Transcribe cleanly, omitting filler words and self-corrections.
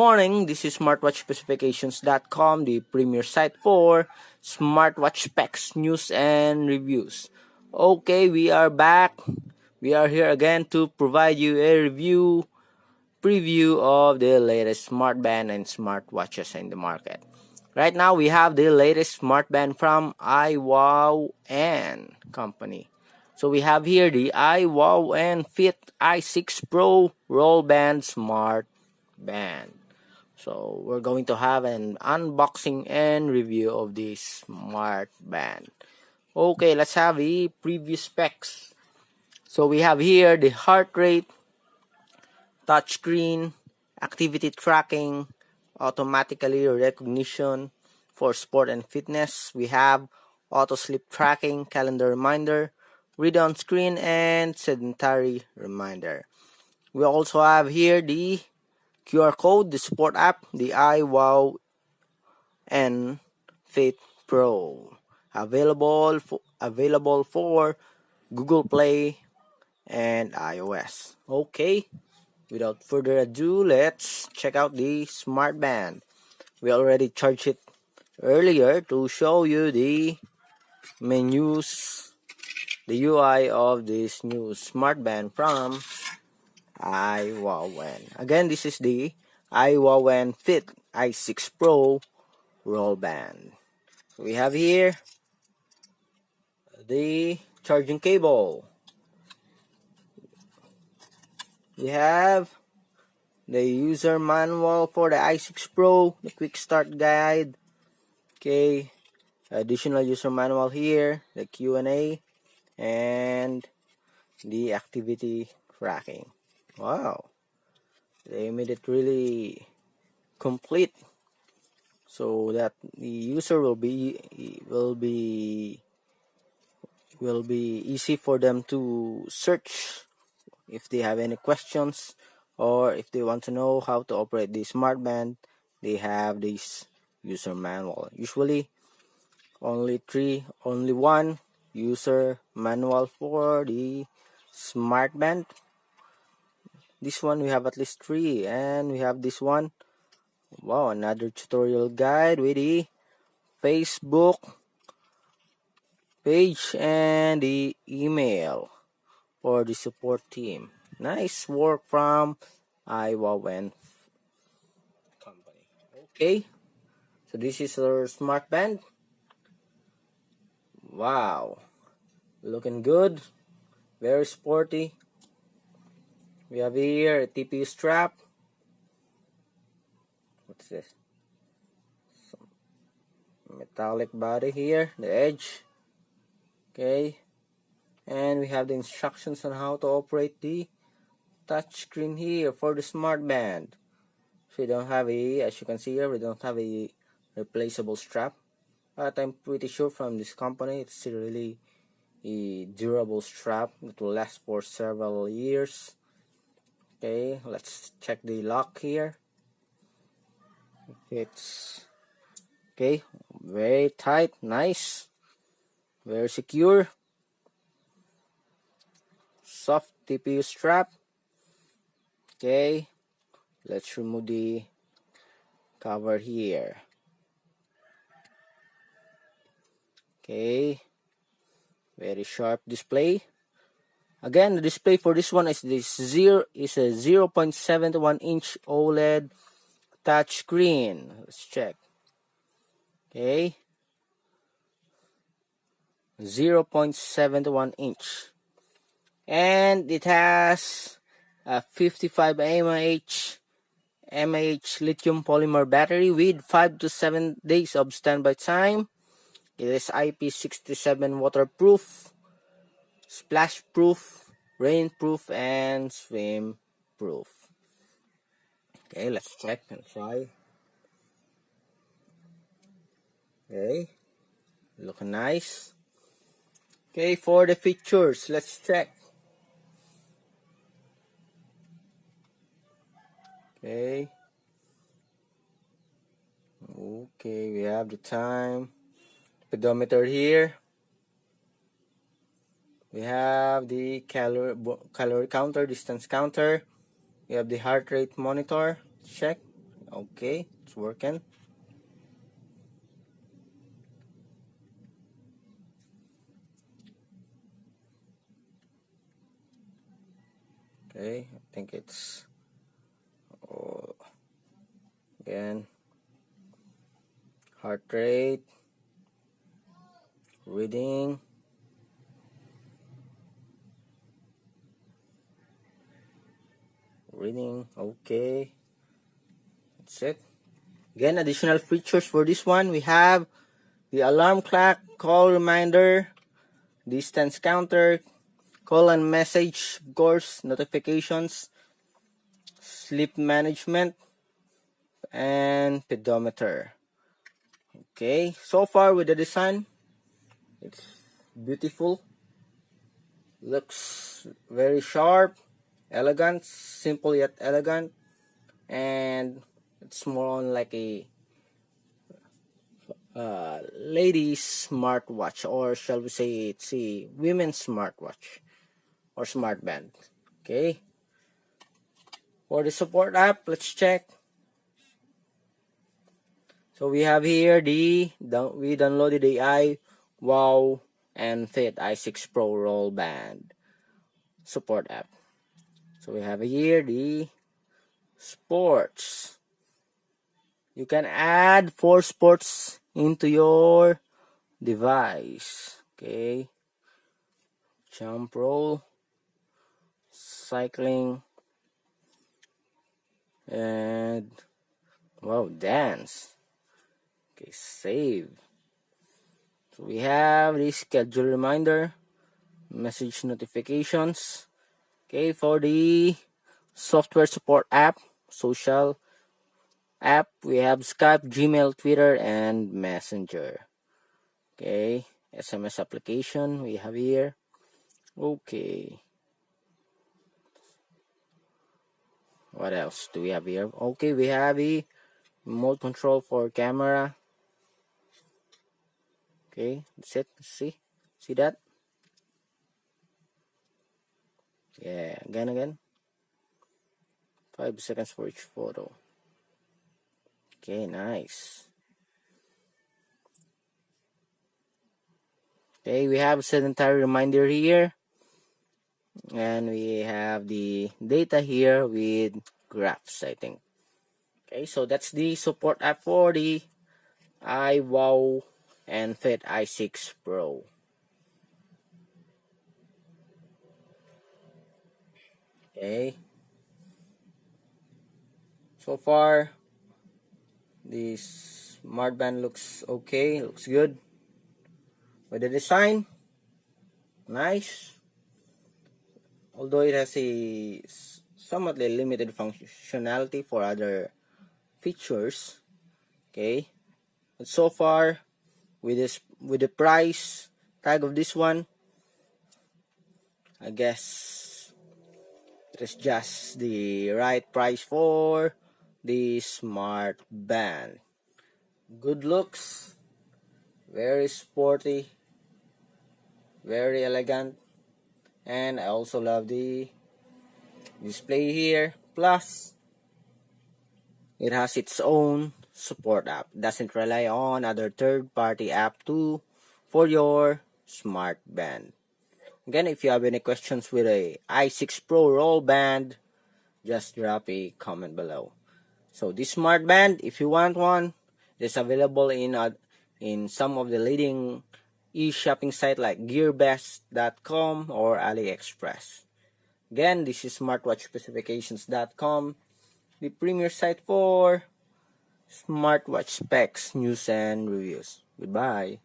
morning, this is smartwatchspecifications.com, the premier site for smartwatch specs, news, and reviews. Okay, we are back. We are here again to provide you a preview of the latest smartband and smartwatches in the market. Right now, we have the latest smartband from iWOWN company. So we have here the iWOWNFit i6 Pro Roll Band Smartband. So we're going to have an unboxing and review of this smartband. Okay, let's have the preview specs. So we have here the heart rate, touchscreen, activity tracking, automatically recognition for sport and fitness. We have auto sleep tracking, calendar reminder, read on screen, and sedentary reminder. We also have here the QR code, the support app, the iWOWNFit Pro, available for Google Play and iOS. Okay, without further ado, let's check out the smartband. We already charged it earlier to show you the menus, the UI of this new smartband from iWOWN. Again, this is the iWOWNFit i6 Pro Roll Band. We have here the charging cable. We have the user manual for the i6 Pro, the quick start guide. Okay, additional user manual here, the Q&A, and the activity tracking. Wow, they made it really complete so that the user will be easy for them to search if they have any questions, or if they want to know how to operate the smartband. They have this user manual. Usually only one user manual for the smartband. This one we have at least 3, and we have this one. Wow, another tutorial guide with the Facebook page and the email for the support team. Nice work from iWOWN company. Okay, so this is our smartband. Wow, looking good, very sporty. We have here a TPU strap. What's this? Some metallic body here, the edge. Okay, and we have the instructions on how to operate the touchscreen here for the smartband. So we don't have as you can see here, we don't have a replaceable strap. But I'm pretty sure from this company, it's really a durable strap that will last for several years. Okay, let's check the lock here. It's okay, very tight, nice, very secure. Soft TPU strap. Okay, let's remove the cover here. Okay, very sharp display. Again, the display for this one is a 0.71 inch OLED touch screen. Let's check. Okay, 0.71 inch, and it has a 55 mAh lithium polymer battery with 5 to 7 days of standby time. It is IP67 waterproof, splash proof, rain proof, and swim proof. Okay, let's check and try. Okay, looking nice. Okay, for the features, let's check. Okay, we have the time, pedometer here. We have the calorie counter, distance counter. We have the heart rate monitor. Check. Okay, it's working. Okay, I think it's again heart rate, reading, okay, that's it. Again, additional features for this one, we have the alarm clock, call reminder, distance counter, call and message, of course, notifications, sleep management, and pedometer. Okay, so far with the design, it's beautiful, looks very sharp, elegant, simple yet elegant, and it's more on like a ladies smartwatch, or shall we say it's a women's smartwatch or smartband. Okay, for the support app, let's check. So we have here we downloaded the iWOWNFit i6 Pro Roll Band support app. So we have here the sports. You can add 4 sports into your device. Okay, jump roll, cycling, and wow, dance. Okay, save. So we have the schedule reminder, message notifications. Okay, for the software support app, social app, we have Skype, Gmail, Twitter, and Messenger. Okay, SMS application we have here. Okay, what else do we have here? Okay, we have a remote control for camera. Okay, that's it. See that? Yeah, again. 5 seconds for each photo. Okay, nice. Okay, we have sedentary reminder here, and we have the data here with graphs, I think. Okay, so that's the support app for the iWOWNFit i6 Pro. Okay, so far this smartband looks okay, looks good. With the design, nice. Although it has a somewhat limited functionality for other features. Okay, but so far with the price tag of this one, I guess it is just the right price for the smart band. Good looks, very sporty, very elegant, and I also love the display here. Plus, it has its own support app. Doesn't rely on other third-party app too for your smart band. Again, if you have any questions with a i6 Pro Roll Band, just drop a comment below. So this smart band, if you want one, it is available in some of the leading e-shopping site like gearbest.com or AliExpress. Again, this is smartwatchspecifications.com, the premier site for smartwatch specs, news, and reviews. Goodbye.